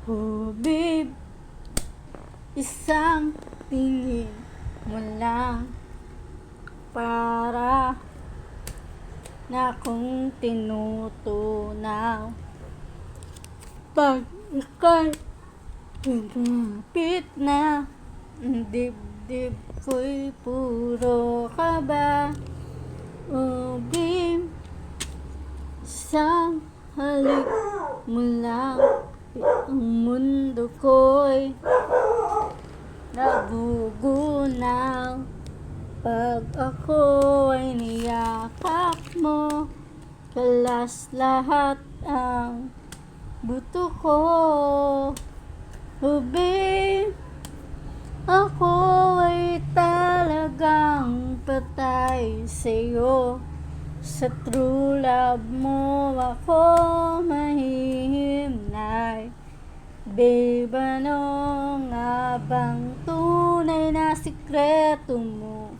Oh babe, isang tingin mo lang para na akong tinutunaw. Pag ika'y lumapit na, ang dibdib ko'y puro kaba. Oh babe, isang halik mo lang, ang mundo ko'y nagugunaw. Pag ako ay niyakap mo, kalas lahat ang buto ko. Oh babe, ako ay talagang patay sa'yo. Sa true love mo ako mahihimlay. Babe, ano nga bang tunay na sikreto mo?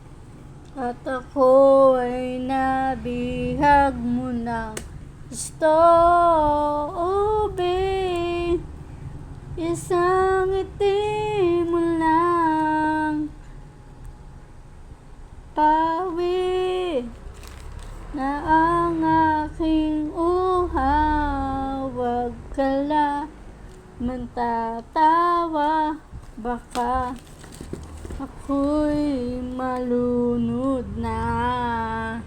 At ako ay nabihag mo ng gusto. Oh babe, isang ngiti mo lang, pawi na ang aking uhaw. Huwag ka lamang tatawa, baka ako'y malunod na.